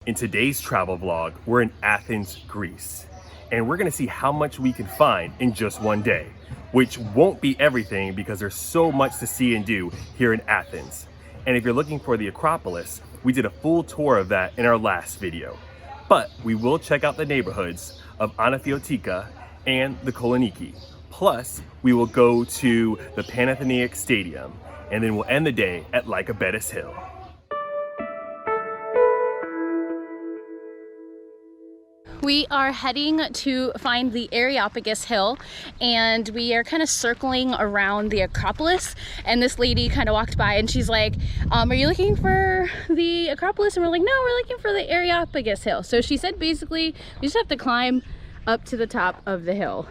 In today's travel vlog, we're in Athens, Greece, and we're gonna see how much we can find in just one day, which won't be everything because there's so much to see and do here in Athens. And if you're looking for the Acropolis, we did a full tour of that in our last video. But we will check out the neighborhoods of Anafiotika and the Kolonaki. Plus, we will go to the Panathenaic Stadium, and then we'll end the day at Lycabettus Hill. We are heading to find the Areopagus Hill, and we are kind of circling around the Acropolis, and this lady kind of walked by and she's like, are you looking for the Acropolis? And we're like, no, we're looking for the Areopagus Hill. So she said basically we just have to climb up to the top of the hill.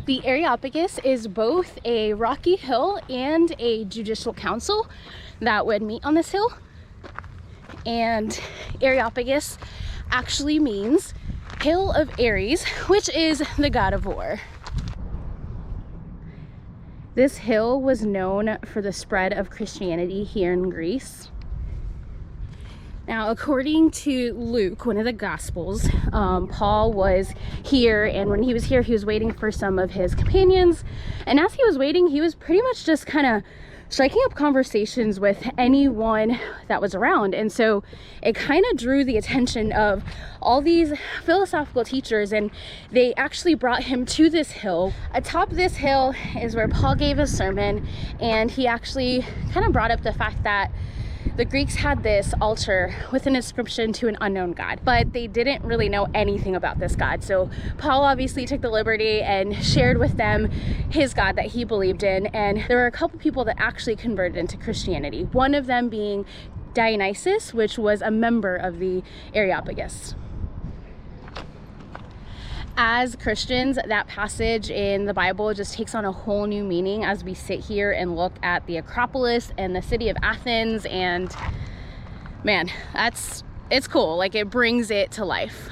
The Areopagus is both a rocky hill and a judicial council that would meet on this hill. And Areopagus actually means Hill of Ares, which is the god of war. This hill was known for the spread of Christianity here in Greece. Now, according to Luke, one of the Gospels, Paul was here, and when he was here, he was waiting for some of his companions. And as he was waiting, he was pretty much just kind of striking up conversations with anyone that was around. And so it kind of drew the attention of all these philosophical teachers, and they actually brought him to this hill. Atop this hill is where Paul gave a sermon, and he actually kind of brought up the fact that the Greeks had this altar with an inscription to an unknown god, but they didn't really know anything about this god. So Paul obviously took the liberty and shared with them his god that he believed in, and there were a couple people that actually converted into Christianity, one of them being Dionysus, which was a member of the Areopagus. As Christians, that passage in the Bible just takes on a whole new meaning as we sit here and look at the Acropolis and the city of Athens, and man, it's cool. Like, it brings it to life.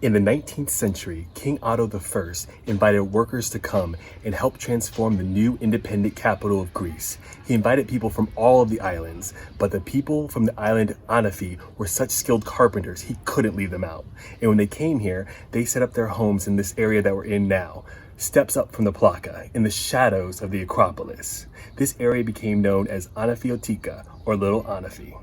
In the 19th century, King Otto I invited workers to come and help transform the new independent capital of Greece. He invited people from all of the islands, but the people from the island Anafi were such skilled carpenters he couldn't leave them out. And when they came here, they set up their homes in this area that we're in now, steps up from the Plaka, in the shadows of the Acropolis. This area became known as Anafiotika, or Little Anafi.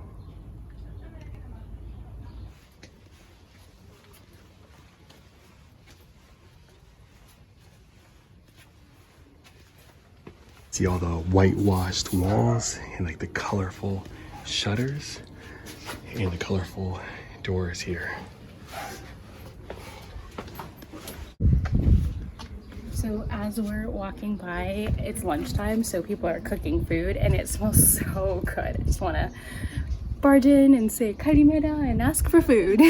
See all the whitewashed walls and like the colorful shutters and the colorful doors here. So as we're walking by, it's lunchtime, so people are cooking food and it smells so good. I just want to barge in and say karimera and ask for food.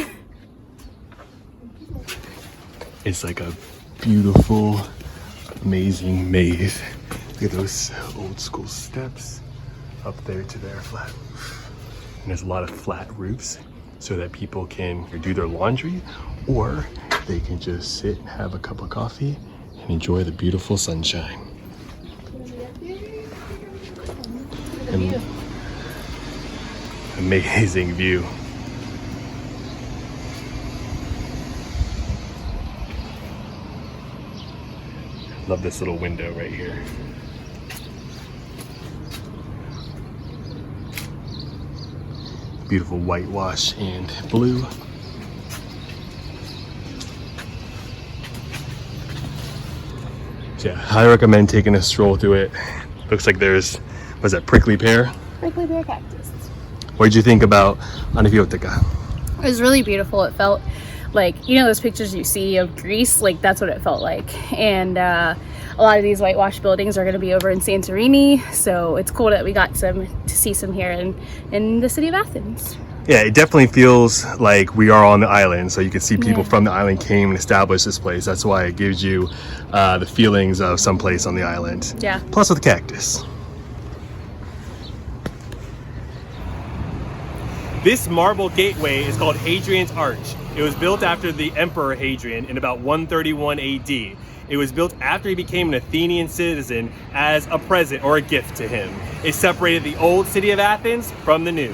It's like a beautiful, amazing maze. Look at those old school steps up there to their flat roof. And there's a lot of flat roofs so that people can do their laundry, or they can just sit and have a cup of coffee and enjoy the beautiful sunshine. And amazing view. Love this little window right here. Beautiful whitewash and blue. So yeah, I recommend taking a stroll through it. Looks like there's, what's that, prickly pear? Prickly pear cactus. What did you think about Anafiotika? It was really beautiful. It felt like, you know, those pictures you see of Greece, like that's what it felt like. And a lot of these whitewashed buildings are going to be over in Santorini, so it's cool that we got to see some here in the city of Athens. Yeah, it definitely feels like we are on the island, so you can see people from the island came and established this place. That's why it gives you the feelings of someplace on the island. Yeah. Plus with cactus. This marble gateway is called Hadrian's Arch. It was built after the Emperor Hadrian in about 131 AD. It was built after he became an Athenian citizen as a present or a gift to him. It separated the old city of Athens from the new.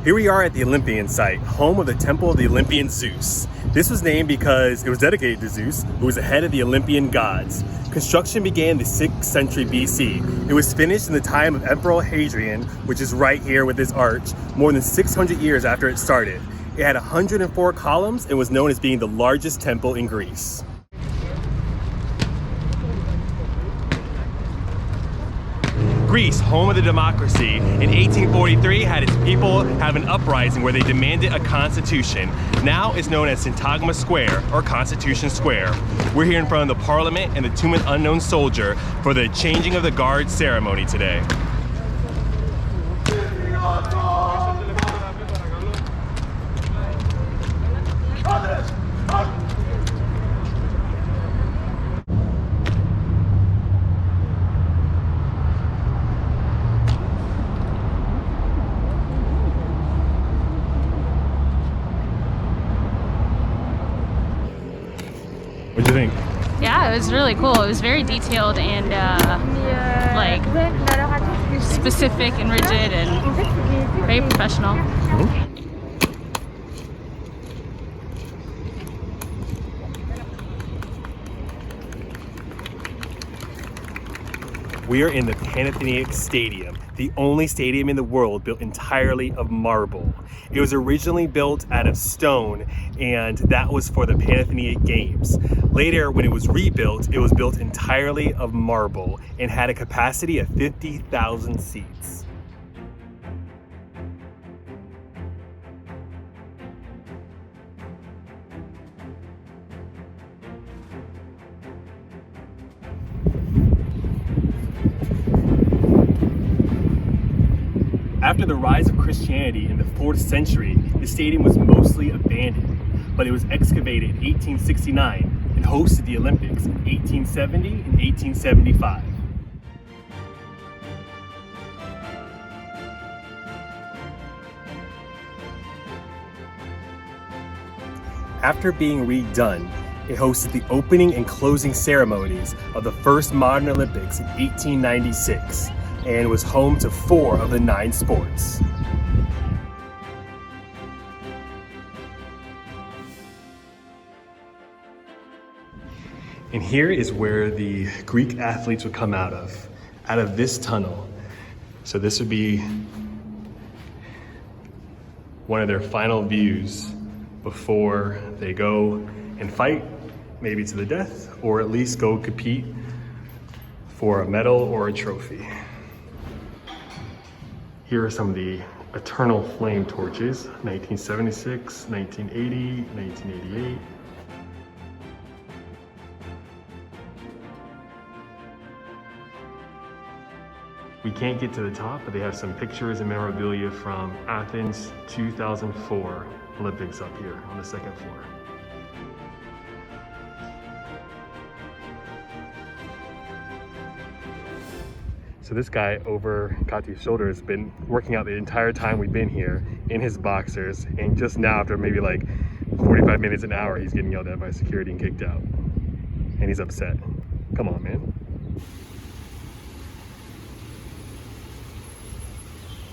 Here we are at the Olympian site, home of the temple of the Olympian Zeus. This was named because it was dedicated to Zeus, who was the head of the Olympian gods. Construction began in the 6th century BC. It was finished in the time of Emperor Hadrian, which is right here with this arch, more than 600 years after it started. It had 104 columns and was known as being the largest temple in Greece. Greece, home of the democracy, in 1843 had its people have an uprising where they demanded a constitution. Now it's known as Syntagma Square, or Constitution Square. We're here in front of the Parliament and the Tomb of the Unknown Soldier for the changing of the guard ceremony today. What'd you think? Yeah, it was really cool. It was very detailed and like specific and rigid and very professional. We are in the Panathenaic Stadium, the only stadium in the world built entirely of marble. It was originally built out of stone, and that was for the Panathenaic Games. Later, when it was rebuilt, it was built entirely of marble and had a capacity of 50,000 seats. After the rise of Christianity in the 4th century, the stadium was mostly abandoned, but it was excavated in 1869 and hosted the Olympics in 1870 and 1875. After being redone, it hosted the opening and closing ceremonies of the first modern Olympics in 1896. And was home to 4 of the 9 sports. And here is where the Greek athletes would come out of this tunnel. So this would be one of their final views before they go and fight, maybe to the death, or at least go compete for a medal or a trophy. Here are some of the eternal flame torches, 1976, 1980, 1988. We can't get to the top, but they have some pictures and memorabilia from Athens 2004 Olympics up here on the 2nd floor. So this guy over Kati's shoulder has been working out the entire time we've been here in his boxers, and just now after maybe like 45 minutes an hour, he's getting yelled at by security and kicked out. And he's upset. Come on, man.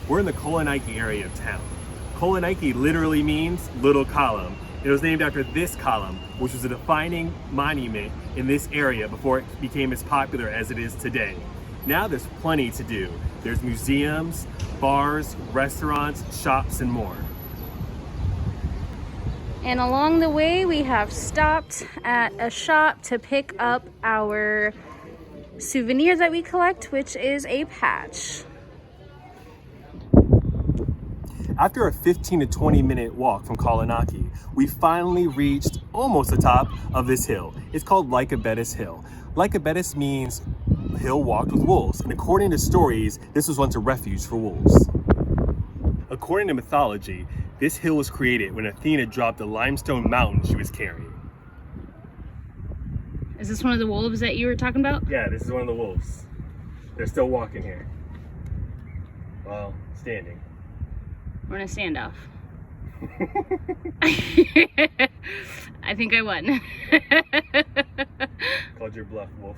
We're in the Kolonaki area of town. Kolonaki literally means little column. It was named after this column, which was a defining monument in this area before it became as popular as it is today. Now there's plenty to do. There's museums, bars, restaurants, shops, and more. And along the way, we have stopped at a shop to pick up our souvenir that we collect, which is a patch. After a 15 to 20 minute walk from Kolonaki, we finally reached almost the top of this hill. It's called Lycabettus Hill. Lycabettus means hill walked with wolves, and according to stories, this was once a refuge for wolves. According to mythology, this hill was created when Athena dropped the limestone mountain she was carrying. Is this one of the wolves that you were talking about? Yeah, this is one of the wolves. They're still walking here. Well, standing. We're in a standoff. I think I won. Called your bluff, Wolf.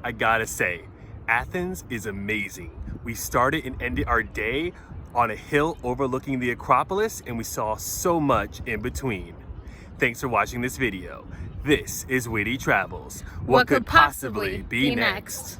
I gotta say, Athens is amazing. We started and ended our day on a hill overlooking the Acropolis, and we saw so much in between. Thanks for watching this video. This is WITY Travels. What could possibly be next?